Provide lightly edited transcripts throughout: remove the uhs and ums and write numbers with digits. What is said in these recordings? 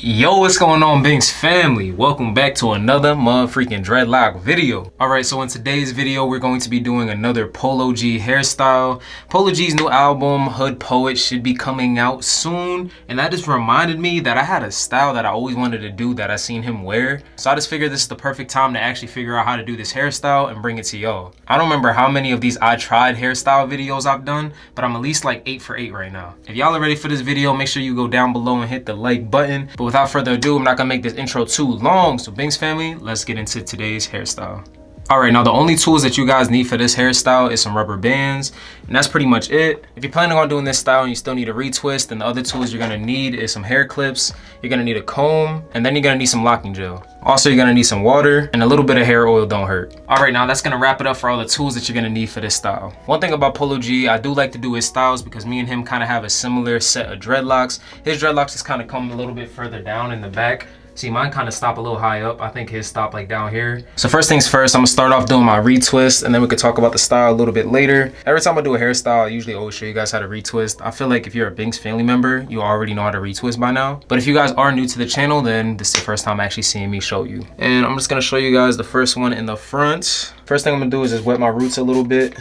Yo, what's going on, Binks family? Welcome back to another motherfucking dreadlock video. Alright, so in today's video, we're going to be doing another Polo G hairstyle. Polo G's new album, Hood Poet, should be coming out soon. And that just reminded me that I had a style that I always wanted to do that I seen him wear. So I just figured this is the perfect time to actually figure out how to do this hairstyle and bring it to y'all. I don't remember how many of these I tried hairstyle videos I've done, but I'm at least like 8 for 8 right now. If y'all are ready for this video, make sure you go down below and hit the like button. But without further ado, I'm not gonna make this intro too long. So Binks family, let's get into today's hairstyle. All right, now the only tools that you guys need for this hairstyle is some rubber bands, and that's pretty much it. If you're planning on doing this style and you still need a retwist, then the other tools you're gonna need is some hair clips, you're gonna need a comb, and then you're gonna need some locking gel. Also, you're gonna need some water, and a little bit of hair oil don't hurt. All right, now that's gonna wrap it up for all the tools that you're gonna need for this style. One thing about Polo G, I do like to do his styles because me and him kind of have a similar set of dreadlocks. His dreadlocks just kind of come a little bit further down in the back. See, mine kind of stop a little high up. I think his stop like down here. So first things first, I'm gonna start off doing my retwist, and then we could talk about the style a little bit later. Every time I do a hairstyle, I usually always show you guys how to retwist. I feel like if you're a Binks family member, you already know how to retwist by now. But if you guys are new to the channel, then this is the first time actually seeing me show you. And I'm just gonna show you guys the first one in the front. First thing I'm gonna do is just wet my roots a little bit.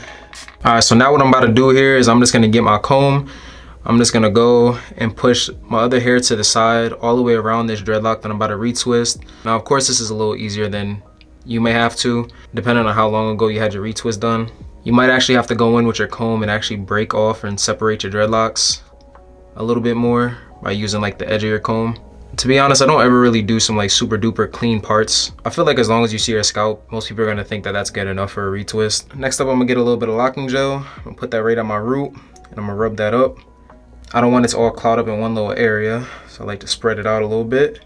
All right, so now what I'm about to do here is I'm just gonna get my comb. I'm just gonna go and push my other hair to the side all the way around this dreadlock that I'm about to retwist. Now, of course, this is a little easier than you may have to, depending on how long ago you had your retwist done. You might actually have to go in with your comb and actually break off and separate your dreadlocks a little bit more by using like the edge of your comb. To be honest, I don't ever really do some like super duper clean parts. I feel like as long as you see your scalp, most people are gonna think that that's good enough for a retwist. Next up, I'm gonna get a little bit of locking gel. I'm gonna put that right on my root, and I'm gonna rub that up. I don't want it to all cloud up in one little area, so I like to spread it out a little bit.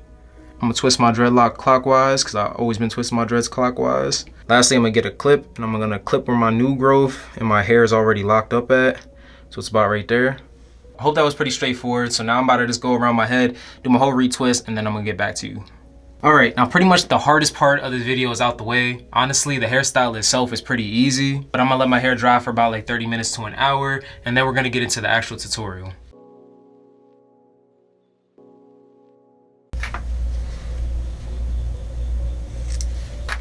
I'm gonna twist my dreadlock clockwise because I've always been twisting my dreads clockwise. Lastly, I'm gonna get a clip, and I'm gonna clip where my new growth and my hair is already locked up at. So it's about right there. I hope that was pretty straightforward. So now I'm about to just go around my head, do my whole retwist, and then I'm gonna get back to you. All right, now pretty much the hardest part of this video is out the way. Honestly, the hairstyle itself is pretty easy, but I'm gonna let my hair dry for about like 30 minutes to an hour, and then we're gonna get into the actual tutorial.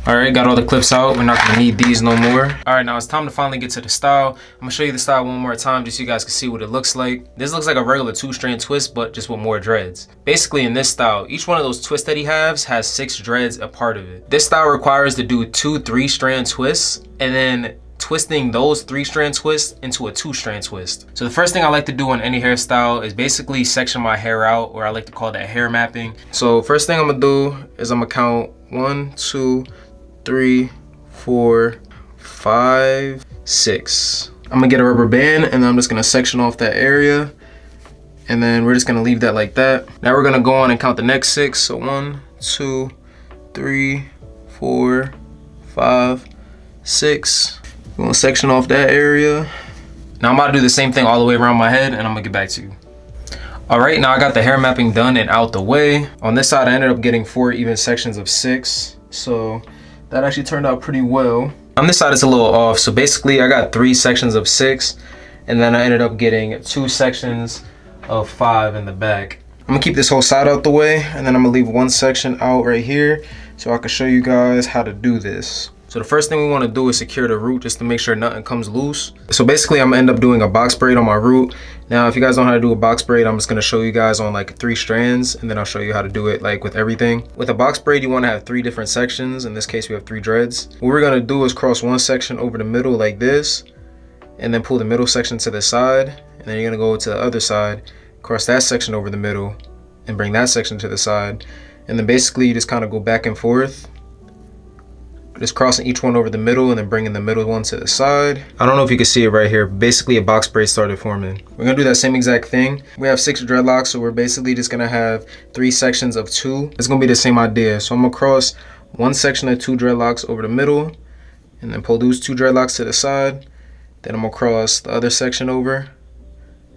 All right, got all the clips out. We're not gonna need these no more. All right, now it's time to finally get to the style. I'm gonna show you the style one more time just so you guys can see what it looks like. This looks like a regular 2-strand twist, but just with more dreads. Basically, in this style, each one of those twists that he has 6 dreads a part of it. This style requires to do 2 3-strand twists, and then twisting those 3-strand twists into a 2-strand twist. So the first thing I like to do on any hairstyle is basically section my hair out, or I like to call that hair mapping. So first thing I'm gonna do is I'm gonna count 1, 2, 3, 4, 5, 6. I'm gonna get a rubber band, and then I'm just gonna section off that area, and then we're just gonna leave that like that. Now we're gonna go on and count the next 6. So 1, 2, 3, 4, 5, 6. We're gonna section off that area. Now I'm about to do the same thing all the way around my head, and I'm gonna get back to you. All right, now I got the hair mapping done and out the way. On this side, I ended up getting 4 even sections of 6. So that actually turned out pretty well. On this side, it's a little off. So basically, I got 3 sections of 6, and then I ended up getting 2 sections of 5 in the back. I'm gonna keep this whole side out the way, and then I'm gonna leave 1 section out right here so I can show you guys how to do this. So the first thing we want to do is secure the root just to make sure nothing comes loose. So basically, I'm gonna end up doing a box braid on my root. Now, if you guys don't know how to do a box braid, I'm just gonna show you guys on like 3 strands, and then I'll show you how to do it like with everything. With a box braid, you want to have 3 different sections. In this case, we have 3 dreads. What we're gonna do is cross 1 section over the middle like this, and then pull the middle section to the side, and then you're gonna go to the other side, cross that section over the middle, and bring that section to the side. And then basically, you just kind of go back and forth, just crossing each one over the middle and then bringing the middle one to the side. I don't know if you can see it right here. Basically, a box braid started forming. We're gonna do that same exact thing. We have 6 dreadlocks, so we're basically just gonna have 3 sections of 2. It's gonna be the same idea. So I'm gonna cross 1 section of 2 dreadlocks over the middle, and then pull those 2 dreadlocks to the side. Then I'm gonna cross the other section over,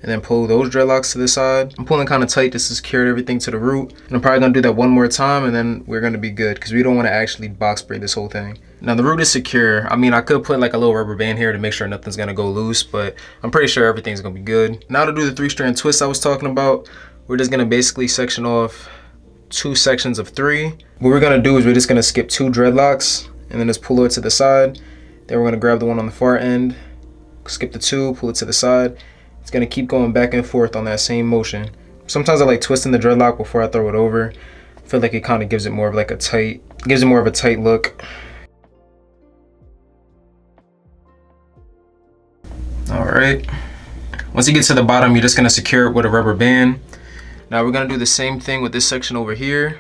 and then pull those dreadlocks to the side. I'm pulling kind of tight to secure everything to the root. And I'm probably gonna do that one more time, and then we're gonna be good because we don't wanna actually box braid this whole thing. Now the root is secure. I mean, I could put like a little rubber band here to make sure nothing's gonna go loose, but I'm pretty sure everything's gonna be good. Now to do the 3-strand twist I was talking about, we're just gonna basically section off 2 sections of 3. What we're gonna do is we're just gonna skip 2 dreadlocks and then just pull it to the side. Then we're gonna grab the one on the far end, skip the 2, pull it to the side. It's gonna keep going back and forth on that same motion. Sometimes I like twisting the dreadlock before I throw it over. I feel like it kind of gives it more of like a tight, look. All right. Once you get to the bottom, you're just gonna secure it with a rubber band. Now we're gonna do the same thing with this section over here.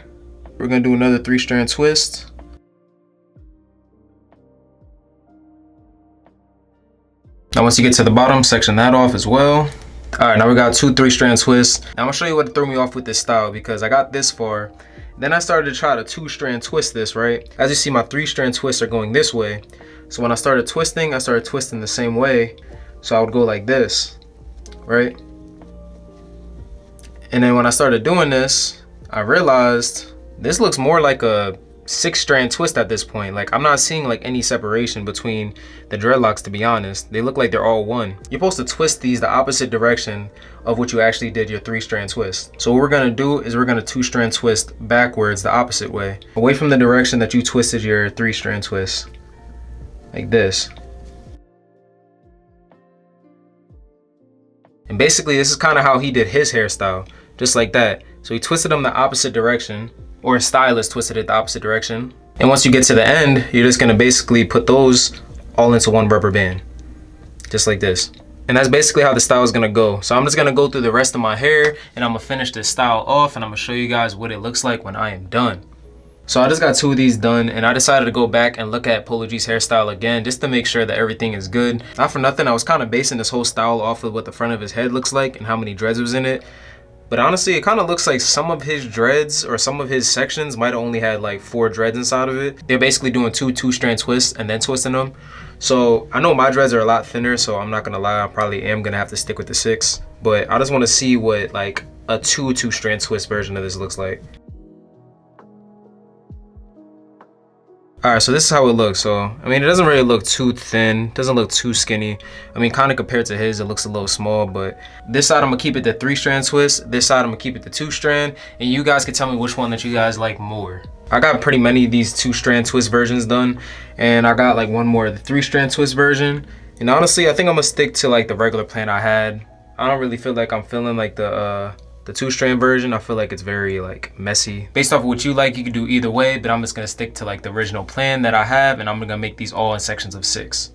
We're gonna do another 3-strand twist. Now once you get to the bottom, section that off as well. All right, now we got 2 3-strand twists. Now I'm gonna show you what threw me off with this style, because I got this far. Then I started to try to 2-strand twist this, right? As you see, my 3-strand twists are going this way. So when I started twisting the same way. So I would go like this, right? And then when I started doing this, I realized this looks more like a 6-strand twist at this point. Like, I'm not seeing like any separation between the dreadlocks, to be honest. They look like they're all one. You're supposed to twist these the opposite direction of what you actually did your 3-strand twist. So what we're gonna do is we're gonna 2-strand twist backwards the opposite way, away from the direction that you twisted your 3-strand twist, like this. And basically this is kind of how he did his hairstyle, just like that. So he twisted them the opposite direction, or a stylist twisted it the opposite direction. And once you get to the end, you're just gonna basically put those all into one rubber band, just like this. And that's basically how the style is gonna go. So I'm just gonna go through the rest of my hair and I'm gonna finish this style off, and I'm gonna show you guys what it looks like when I am done. So I just got 2 of these done, and I decided to go back and look at Polo G's hairstyle again, just to make sure that everything is good. Not for nothing, I was kind of basing this whole style off of what the front of his head looks like and how many dreads was in it. But honestly, it kind of looks like some of his dreads or some of his sections might have only had like 4 dreads inside of it. They're basically doing 2 2-strand twists and then twisting them. So I know my dreads are a lot thinner, so I'm not gonna lie, I probably am gonna have to stick with the 6. But I just want to see what like a 2 2-strand twist version of this looks like. All right, so this is how it looks. So, I mean, it doesn't really look too thin, doesn't look too skinny. I mean, kind of compared to his, it looks a little small, but this side I'm gonna keep it the 3-strand twist. This side I'm gonna keep it the 2-strand, and you guys can tell me which one that you guys like more. I got pretty many of these 2-strand twist versions done, and I got like one more of the 3-strand twist version. And honestly, I think I'm gonna stick to like the regular plan I had. I don't really feel like I'm feeling like the 2-strand version. I feel like it's very like messy. Based off of what you like, you can do either way, but I'm just gonna stick to like the original plan that I have, and I'm gonna make these all in sections of 6.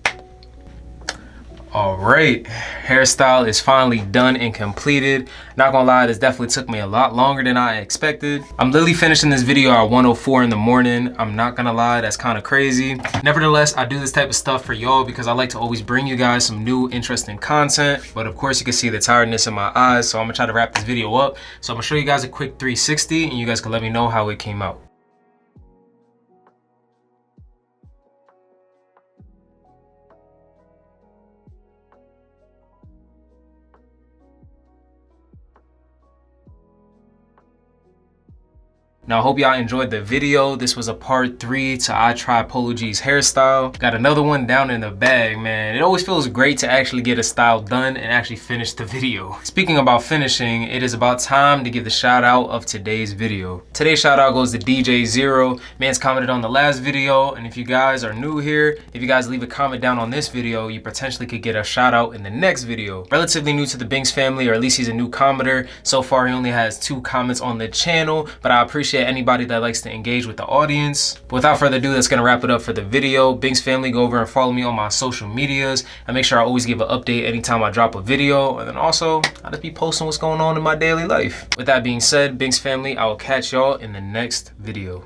All right, hairstyle is finally done and completed. Not gonna lie, this definitely took me a lot longer than I expected. I'm literally finishing this video at 1:04 in the morning. I'm not gonna lie, that's kind of crazy. Nevertheless, I do this type of stuff for y'all because I like to always bring you guys some new interesting content. But of course, you can see the tiredness in my eyes, so I'm gonna try to wrap this video up. So I'm gonna show you guys a quick 360, and you guys can let me know how it came out. Now, I hope y'all enjoyed the video. This was a part 3 to I Try Polo G's hairstyle. Got another one down in the bag, man. It always feels great to actually get a style done and actually finish the video. Speaking about finishing, it is about time to give the shout out of today's video. Today's shout out goes to DJ Zero. Man's commented on the last video, and if you guys are new here, if you guys leave a comment down on this video, you potentially could get a shout out in the next video. Relatively new to the Binks family, or at least he's a new commenter. So far, he only has 2 comments on the channel, but I appreciate anybody that likes to engage with the audience. But without further ado, that's gonna wrap it up for the video. Binks family, go over and follow me on my social medias, and make sure I always give an update anytime I drop a video. And then also, I'll just be posting what's going on in my daily life. With that being said, Binks family, I will catch y'all in the next video.